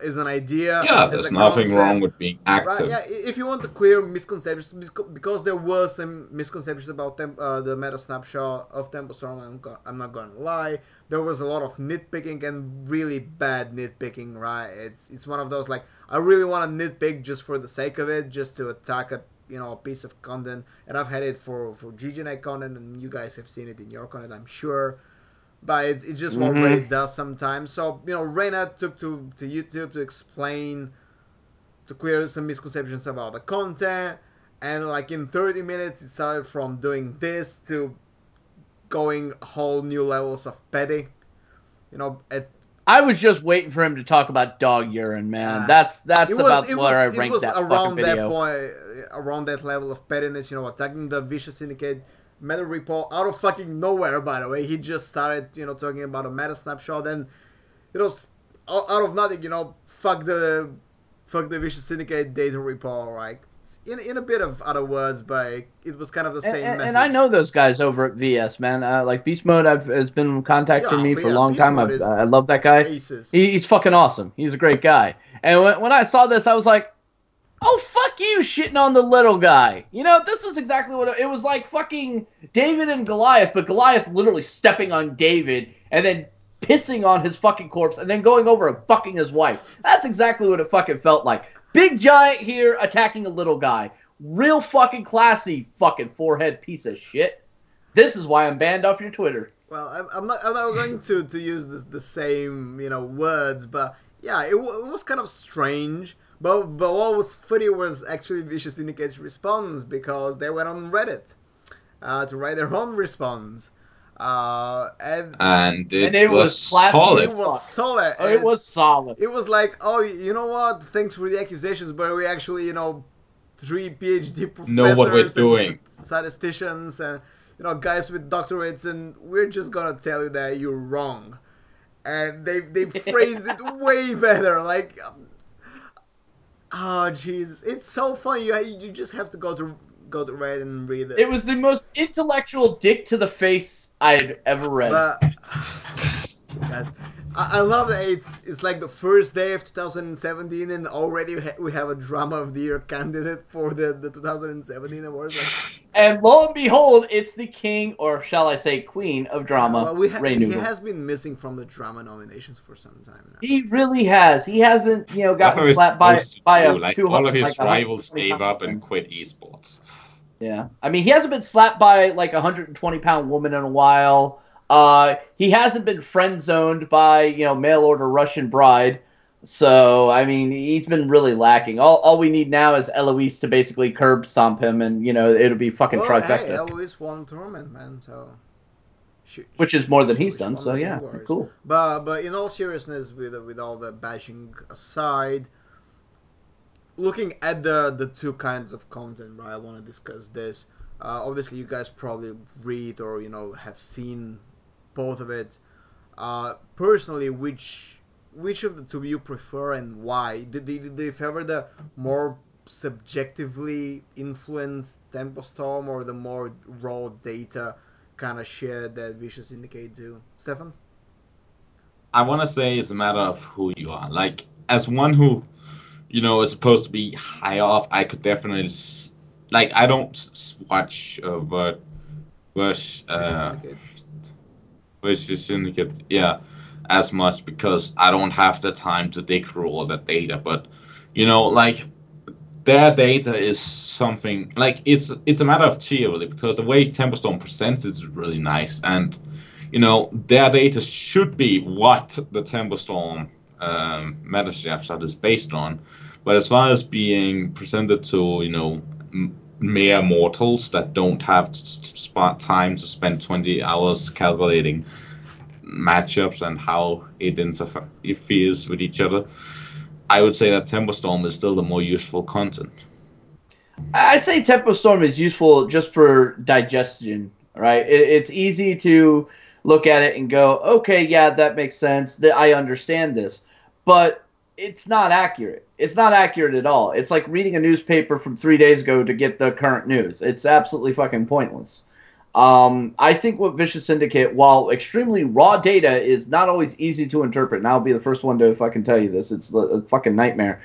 Is an idea. Yeah, there's nothing wrong with being active. Right, yeah, if you want to clear misconceptions, because there were some misconceptions about the meta snapshot of Temple Storm, I'm not going to lie. There was a lot of nitpicking and really bad nitpicking, right? It's one of those, like, I really want to nitpick just for the sake of it, just to attack a piece of content. And I've had it for GGNet content, and you guys have seen it in your content, I'm sure. But it's just what Reddit does sometimes. So, Reyna took to YouTube to explain, to clear some misconceptions about the content. And, like, in 30 minutes, it started from doing this to going whole new levels of petty. I was just waiting for him to talk about dog urine, man. That's about where I ranked that fucking video. That point, around that level of pettiness, attacking the Vicious Syndicate meta repo out of fucking nowhere, by the way. He just started, talking about a meta snapshot, and, out of nothing, fuck the Vicious Syndicate data repo, right? in a bit of other words, but it was kind of the same message. And I know those guys over at VS, man. Like Beast Mode has been contacting me for a long time. I love that guy. He's fucking awesome. He's a great guy. And when I saw this, I was like, oh, fuck you, shitting on the little guy. You know, this is exactly what it was like, fucking David and Goliath, but Goliath literally stepping on David and then pissing on his fucking corpse and then going over and fucking his wife. That's exactly what it fucking felt like. Big giant here attacking a little guy. Real fucking classy fucking forehead piece of shit. This is why I'm banned off your Twitter. Well, I'm not going to use the same, you know, words, but yeah, it was kind of strange. But what was funny was actually Vicious Syndicate's response, because they went on Reddit to write their own response. And it was solid. It was solid. Oh, it was solid. It was like, oh, you know what? Thanks for the accusations, but we actually, you know, 3 PhD professors know what we're doing, statisticians, and you know, guys with doctorates, and we're just gonna tell you that you're wrong. And they phrased it way better. Like, oh Jesus, it's so funny. You just have to go to Reddit and read it. It was the most intellectual dick to the face I'd ever read. But I love that it's like the first day of 2017 and already we have a Drama of the Year candidate for the 2017 awards. And lo and behold, it's the king, or shall I say queen, of drama. Well, he has been missing from the drama nominations for some time now. He really has. He hasn't, you know, gotten slapped by a like all of his rivals gave up and quit esports. Yeah, I mean, he hasn't been slapped by like a 120-pound woman in a while. He hasn't been friend zoned by, you know, mail order Russian bride. So I mean, he's been really lacking. All we need now is Eloise to basically curb stomp him, and you know, it'll be fucking trifecta. Hey, Eloise won tournament, man. So which is more than he's done. So yeah, cool. But in all seriousness, with all the bashing aside, looking at the two kinds of content, right? I want to discuss this. Obviously, you guys probably read or, you know, have seen both of it. Personally, which of the two you prefer and why? Do you favor the more subjectively influenced Tempo Storm or the more raw data kind of shit that Vicious Syndicate do? Stefan? I want to say it's a matter of who you are. Like, as one who, you know, is supposed to be higher up, I could definitely, like, I don't watch Vicious Syndicate, yeah, as much because I don't have the time to dig through all that data. But, you know, like, their data is something, like, it's a matter of tier, really, because the way Tempo Storm presents it is really nice. And, you know, their data should be what the Tempo Storm meta snapshot is based on. But as far as being presented to, you know, mere mortals that don't have time to spend 20 hours calculating matchups and how it interferes with each other, I would say that Tempo Storm is still the more useful content. I'd say Tempo Storm is useful just for digestion, right? It's easy to look at it and go, okay, yeah, that makes sense. I understand this. But it's not accurate. It's not accurate at all. It's like reading a newspaper from 3 days ago to get the current news. It's absolutely fucking pointless. I think what Vicious Syndicate, while extremely raw data, is not always easy to interpret, and I'll be the first one to fucking tell you this. It's a fucking nightmare.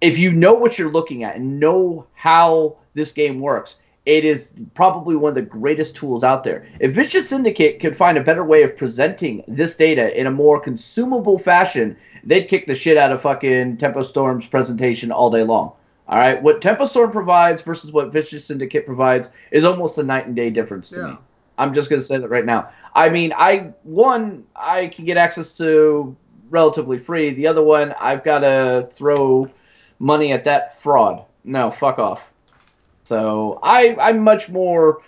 If you know what you're looking at and know how this game works, it is probably one of the greatest tools out there. If Vicious Syndicate could find a better way of presenting this data in a more consumable fashion, they'd kick the shit out of fucking Tempo Storm's presentation all day long. All right, what Tempo Storm provides versus what Vicious Syndicate provides is almost a night and day difference to me. I'm just going to say that right now. I mean, I can get access to relatively free. The other one, I've got to throw money at that fraud. No, fuck off. So I'm much more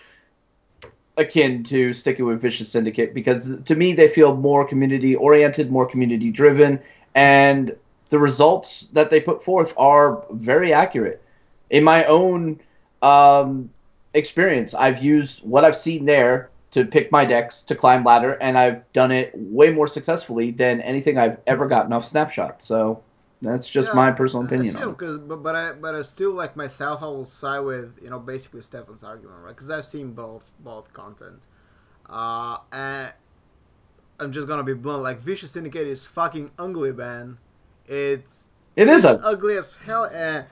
akin to sticking with Vicious Syndicate because to me they feel more community oriented, more community driven, and the results that they put forth are very accurate. In my own experience, I've used what I've seen there to pick my decks to climb ladder, and I've done it way more successfully than anything I've ever gotten off Snapshot. So That's just my personal opinion. But I still, like myself, I will side with basically Stefan's argument, right? Because I've seen both content, and I'm just gonna be blunt. Like, Vicious Syndicate is fucking ugly, man. It's ugly as hell, and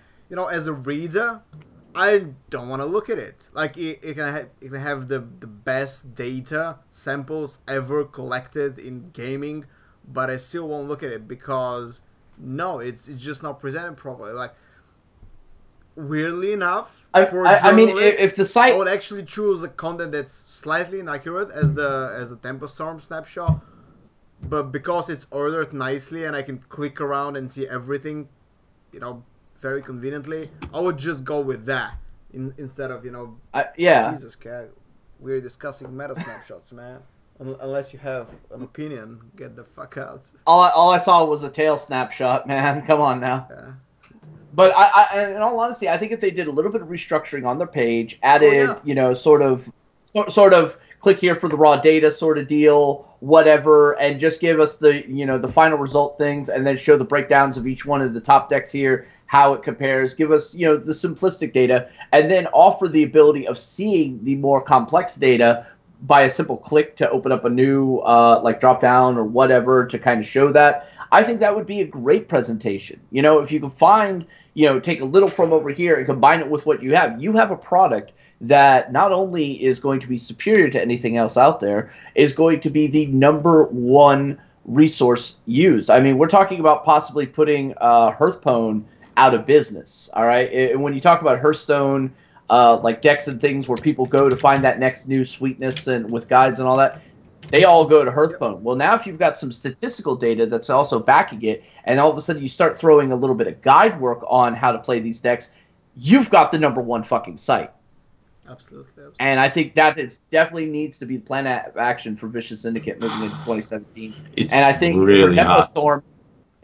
as a reader, I don't want to look at it. Like, it can have the best data samples ever collected in gaming, but I still won't look at it because no, it's just not presented properly. Like, weirdly enough, I mean, if the site, I would actually choose a content that's slightly inaccurate as the Tempo Storm snapshot, but because it's ordered nicely and I can click around and see everything, very conveniently, I would just go with that instead of Jesus, cat, we're discussing meta snapshots, man. Unless you have an opinion, get the fuck out. All I saw was a tail snapshot, man. Come on now. Yeah. But I in all honesty, I think if they did a little bit of restructuring on their page, added, sort of click here for the raw data sort of deal, whatever, and just give us the, the final result things, and then show the breakdowns of each one of the top decks here, how it compares, give us, the simplistic data, and then offer the ability of seeing the more complex data by a simple click to open up a new like drop down or whatever to kind of show that. I think that would be a great presentation. If you can find, take a little from over here and combine it with what you have a product that not only is going to be superior to anything else out there, is going to be the #1 resource used. I mean, we're talking about possibly putting Hearthstone out of business. All right. And when you talk about Hearthstone, like decks and things where people go to find that next new sweetness and with guides and all that, they all go to Hearthstone. Well, now if you've got some statistical data that's also backing it, and all of a sudden you start throwing a little bit of guide work on how to play these decks, you've got the #1 fucking site. Absolutely. And I think that definitely needs to be the plan of action for Vicious Syndicate moving into 2017. And I think really for Tempo Storm,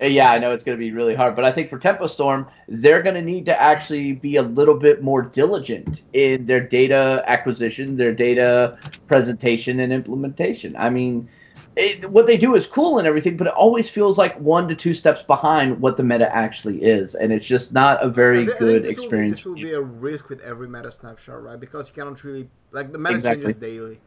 yeah, I know it's going to be really hard, but I think for Tempo Storm, they're going to need to actually be a little bit more diligent in their data acquisition, their data presentation, and implementation. I mean, what they do is cool and everything, but it always feels like 1 to 2 steps behind what the meta actually is, and it's just not a very good experience. This will be a risk with every meta snapshot, right? Because you cannot really, like, the meta changes daily.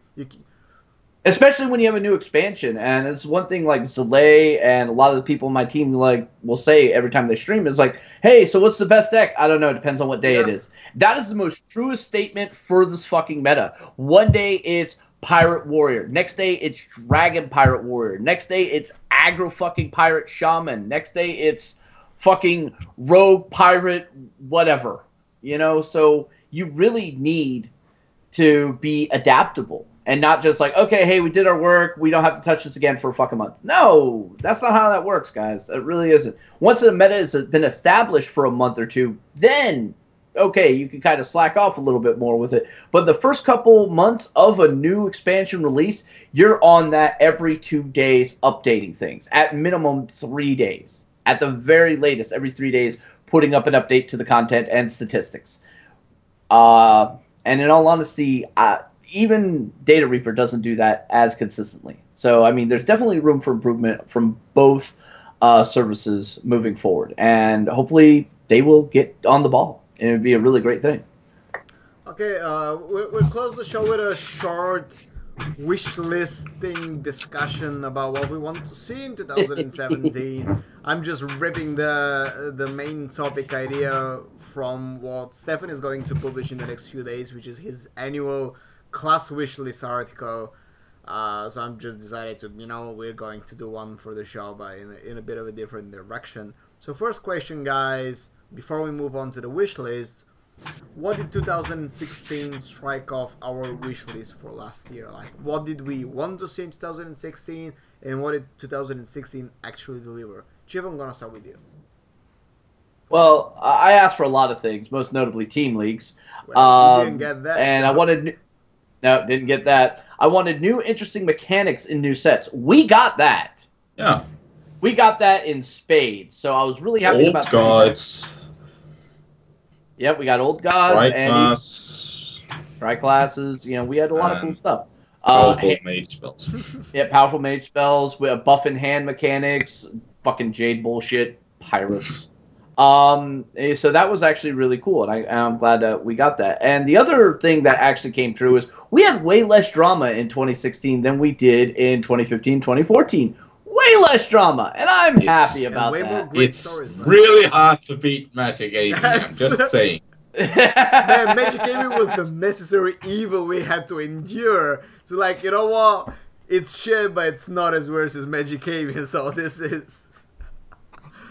Especially when you have a new expansion, and it's one thing like Zalay and a lot of the people on my team will say every time they stream is like, hey, so what's the best deck? I don't know, it depends on what day it is. That is the most truest statement for this fucking meta. One day it's Pirate Warrior, next day it's Dragon Pirate Warrior, next day it's Aggro fucking Pirate Shaman, next day it's fucking Rogue Pirate whatever, so you really need to be adaptable. And not just like, okay, hey, we did our work, we don't have to touch this again for a fucking month. No, that's not how that works, guys. It really isn't. Once the meta has been established for a month or two, then, okay, you can kind of slack off a little bit more with it. But the first couple months of a new expansion release, you're on that every 2 days updating things. At minimum 3 days. At the very latest, every 3 days, putting up an update to the content and statistics. And in all honesty, even Data Reaper doesn't do that as consistently. So, I mean, there's definitely room for improvement from both services moving forward. And hopefully they will get on the ball. And it would be a really great thing. Okay, we'll close the show with a short wish listing discussion about what we want to see in 2017. I'm just ripping the main topic idea from what Stefan is going to publish in the next few days, which is his annual class wish list article. So I'm just decided to, we're going to do one for the show, but in a bit of a different direction. So first question, guys, before we move on to the wish list, what did 2016 strike off our wish list for last year? Like, what did we want to see in 2016, and what did 2016 actually deliver? Chiv, I'm gonna start with you. Well, I asked for a lot of things, most notably team leagues. Well, you didn't get that. And so. I wanted... No, didn't get that. I wanted new, interesting mechanics in new sets. We got that. Yeah. We got that in spades. So I was really happy about that. Old gods. Yep, we got old gods. Dry classes. We had a lot of cool stuff. Powerful mage spells. Yeah, powerful mage spells. We have buff in hand mechanics. Fucking Jade bullshit. pirates. So that was actually really cool, and I'm glad that we got that. And the other thing that actually came true is we had way less drama in 2016 than we did in 2015, 2014. Way less drama, and I'm happy about way that. More great it's stories, really hard to beat Magic Gaming. I'm just saying. Man, Magic Gaming was the necessary evil we had to endure. So, like, you know what? It's shit, but it's not as worse as Magic Gaming. So this is.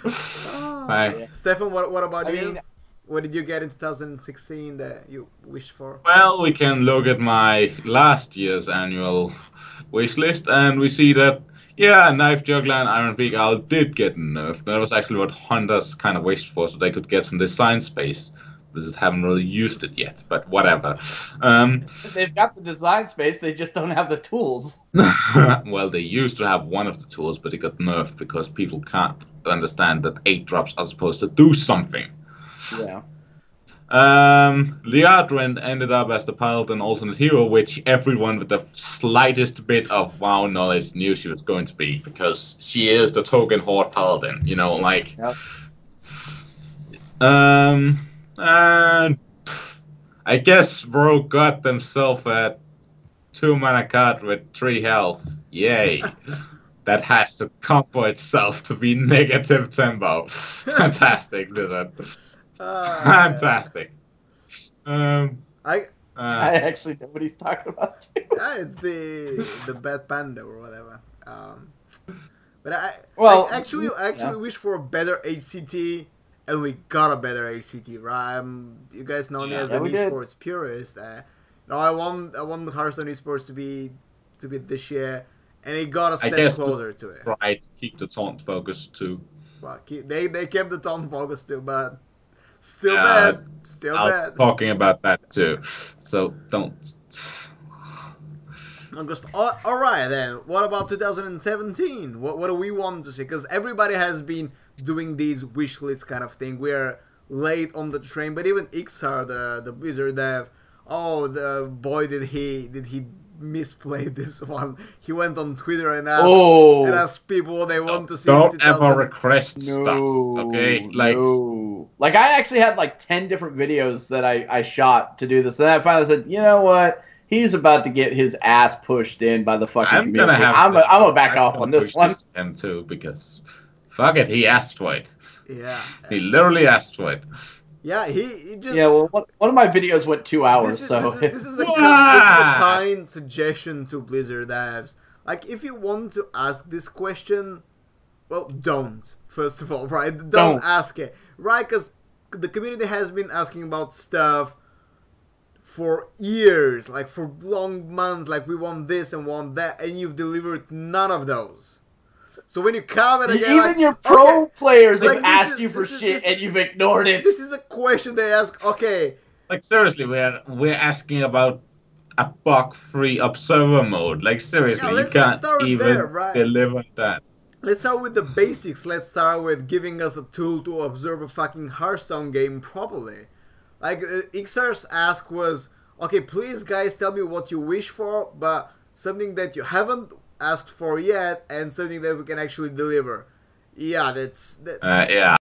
Yeah. Stefan, what about you? What did you get in 2016 that you wished for? Well, we can look at my last year's annual wish list, and we see that, yeah, Knife Juggler and Iron Beak Owl did get nerfed. That was actually what Hunters kind of wished for, so they could get some design space. We just haven't really used it yet, but whatever. They've got the design space, they just don't have the tools. Well, they used to have one of the tools, but it got nerfed because people can't understand that 8 drops are supposed to do something. Yeah. Liardrin ended up as the Paladin alternate hero, which everyone with the slightest bit of WoW knowledge knew she was going to be, because she is the token Horde Paladin, you know, like... Yep. And I guess Rogue got themselves a 2-mana card with 3 health. Yay. That has to combo itself to be negative tempo. Fantastic, Blizzard. Fantastic. I actually know what he's talking about too. Yeah, it's the Bad Panda or whatever. But I actually wish for a better HCT. And we got a better HCT, right? You guys know me as an esports purist. I want Hearthstone esports to be this year, and it got a step closer to it. Right, keep the taunt focus too. Well, they kept the taunt focus too, but still bad. Still bad. Talking about that too, so don't. All right then. What about 2017? What do we want to see? Because everybody has been doing these wish list kind of thing. We're late on the train, but even Ixar, the Blizzard dev, did he misplay this one. He went on Twitter and asked people what they want to see. Don't ever request stuff, okay? Like I actually had like 10 different videos that I shot to do this, and I finally said, you know what? He's about to get his ass pushed in by the fucking community. I'm gonna back off on this one. Him too, because fuck it, he asked for it. Yeah. He literally asked for it. Yeah, he just. Yeah, well, one of my videos went 2 hours, this is a kind suggestion to Blizzard devs. Like, if you want to ask this question, well, don't. First of all, right? Don't ask it, right? Because the community has been asking about stuff for years, like for long months, like we want this and want that, and you've delivered none of those. So when you comment again, even your pro players have asked you for shit and you've ignored it. This is a question they ask. Okay, like seriously, we're asking about a bug-free observer mode. Like seriously, you can't even deliver that. Let's start with the basics. Let's start with giving us a tool to observe a fucking Hearthstone game properly. Like, Ixar's ask was, okay, please guys tell me what you wish for, but something that you haven't asked for yet, and something that we can actually deliver. Yeah, yeah.